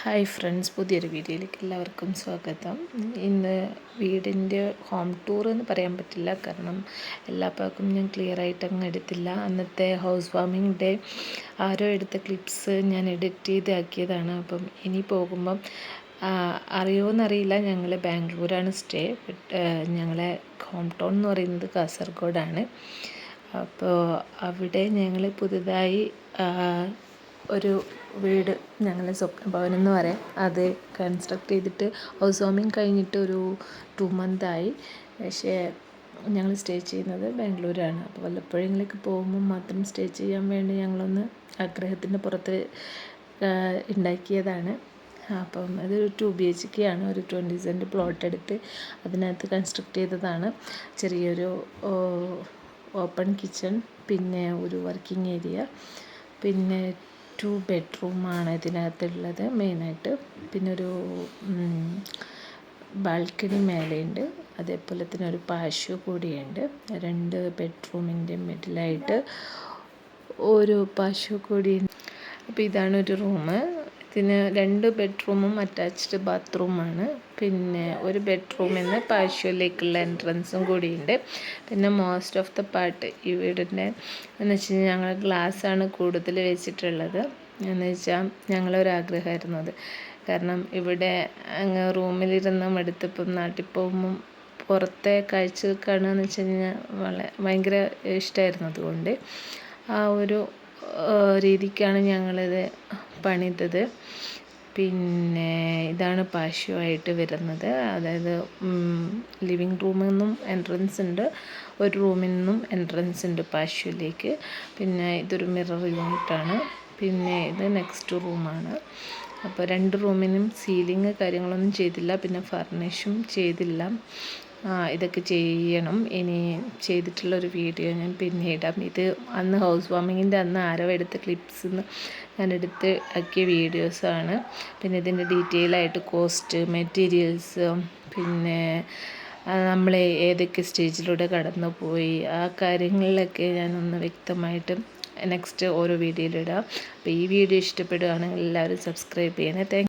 Hi friends, പുതിയൊരു വീഡിയോയിലേക്ക് എല്ലാവർക്കും സ്വാഗതം. ഇന്ന് വീടിൻ്റെ ഹോം ടൂർ എന്ന് പറയാൻ പറ്റില്ല, കാരണം എല്ലാ പാക്കും ഞാൻ ക്ലിയർ ആയിട്ട് അങ്ങ് എടുത്തില്ല. അന്നത്തെ ഹൗസ് വാമിംഗ് ഡേ ആരോ എടുത്ത ക്ലിപ്സ് ഞാൻ എഡിറ്റ് ചെയ്താക്കിയതാണ്. അപ്പം ഇനി പോകുമ്പം അറിയുമോയെന്നറിയില്ല, ഞങ്ങൾ ബാംഗ്ലൂരാണ് സ്റ്റേ. ഞങ്ങളെ ഹോം ടൗൺ എന്ന് പറയുന്നത് കാസർഗോഡാണ്. അപ്പോൾ അവിടെ ഞങ്ങൾ പുതുതായി ഒരു വീട്, ഞങ്ങളെ സ്വപ്നഭവനം എന്ന് പറയാം, അത് കൺസ്ട്രക്ട് ചെയ്തിട്ട് ഹൗസ് വാമിങ് കഴിഞ്ഞിട്ട് ഒരു 2 മന്തായി. പക്ഷേ ഞങ്ങൾ സ്റ്റേ ചെയ്യുന്നത് ബാംഗ്ലൂരാണ്. അപ്പോൾ വല്ലപ്പോഴെങ്കിലേക്ക് പോകുമ്പോൾ മാത്രം സ്റ്റേ ചെയ്യാൻ വേണ്ടി ഞങ്ങളൊന്ന് ആഗ്രഹത്തിൻ്റെ പുറത്ത് ഉണ്ടാക്കിയതാണ്. അപ്പം അതൊരു 2 BHK ആണ്. ഒരു 20 സെൻറ്റ് പ്ലോട്ട് എടുത്ത് അതിനകത്ത് കൺസ്ട്രക്ട് ചെയ്തതാണ്. ചെറിയൊരു ഓപ്പൺ കിച്ചൺ, പിന്നെ ഒരു വർക്കിംഗ് ഏരിയ, പിന്നെ 2 ബെഡ്റൂമാണ് ഇതിനകത്തുള്ളത് മെയിനായിട്ട്. പിന്നെ ഒരു ബാൽക്കണി മേലെയുണ്ട്. അതേപോലെ തന്നെ ഒരു പാഷ്യോ കൂടിയുണ്ട്. 2 ബെഡ്റൂമിൻ്റെ മിഡിലായിട്ട് ഒരു പാഷ്യോ കൂടിയുണ്ട്. അപ്പോൾ ഇതാണ് ഒരു റൂം. ഇതിന് 2 ബെഡ്റൂമും അറ്റാച്ച്ഡ് ബാത്റൂമാണ്. പിന്നെ ഒരു ബെഡ്റൂമിൽ നിന്ന് പാഷ്യോയിലേക്കുള്ള എൻട്രൻസും കൂടിയുണ്ട്. പിന്നെ മോസ്റ്റ് ഓഫ് ദ പാർട്ട് ഈ വീടിൻ്റെ എന്ന് വെച്ച് കഴിഞ്ഞാൽ ഞങ്ങൾ ഗ്ലാസ്സാണ് കൂടുതൽ വെച്ചിട്ടുള്ളത്. എന്ന് വെച്ചാൽ ഞങ്ങളൊരാഗ്രഹമായിരുന്നു അത്. കാരണം ഇവിടെ അങ്ങ് റൂമിലിരുന്ന് മടുത്തപ്പം നാട്ടിൽ പോകുമ്പം പുറത്തെ കാഴ്ച കാണുക എന്ന് വെച്ച് കഴിഞ്ഞാൽ ഭയങ്കര ഇഷ്ടമായിരുന്നു. അതുകൊണ്ട് ആ ഒരു രീതിക്കാണ് ഞങ്ങളിത് പണിതത്. പിന്നെ ഇതാണ് പാഷ്യോ ആയിട്ട് വരുന്നത്. അതായത് ലിവിങ് റൂമിൽ നിന്നും എൻട്രൻസ് ഉണ്ട്, ഒരു റൂമിൽ നിന്നും എൻട്രൻസ് ഉണ്ട് പാഷ്യോയിലേക്ക്. പിന്നെ ഇതൊരു മിറർ യൂണിറ്റാണ്. പിന്നെ ഇത് നെക്സ്റ്റ് റൂമാണ്. അപ്പോൾ 2 റൂമിനും സീലിങ് കാര്യങ്ങളൊന്നും ചെയ്തില്ല, പിന്നെ ഫർണിഷും ചെയ്തില്ല. ഇതൊക്കെ ചെയ്യണം. ഇനി ചെയ്തിട്ടുള്ളൊരു വീഡിയോ ഞാൻ പിന്നെ ഇടാം. ഇത് അന്ന് ഹൗസ് വാമിങ്ങിൻ്റെ അന്ന് ആരോ എടുത്ത ക്ലിപ്സ് ഞാൻ എടുത്ത് ആക്കിയ വീഡിയോസാണ്. പിന്നെ ഇതിൻ്റെ ഡീറ്റെയിൽ ആയിട്ട് കോസ്റ്റ്, മെറ്റീരിയൽസ്, പിന്നെ നമ്മൾ ഏതൊക്കെ സ്റ്റേജിലൂടെ കടന്നു പോയി, ആ കാര്യങ്ങളിലൊക്കെ ഞാനൊന്ന് വ്യക്തമായിട്ട് നെക്സ്റ്റ് ഓരോ വീഡിയോയിലിടാം. അപ്പോൾ ഈ വീഡിയോ ഇഷ്ടപ്പെടുകയാണെങ്കിൽ എല്ലാവരും സബ്സ്ക്രൈബ് ചെയ്യണേ.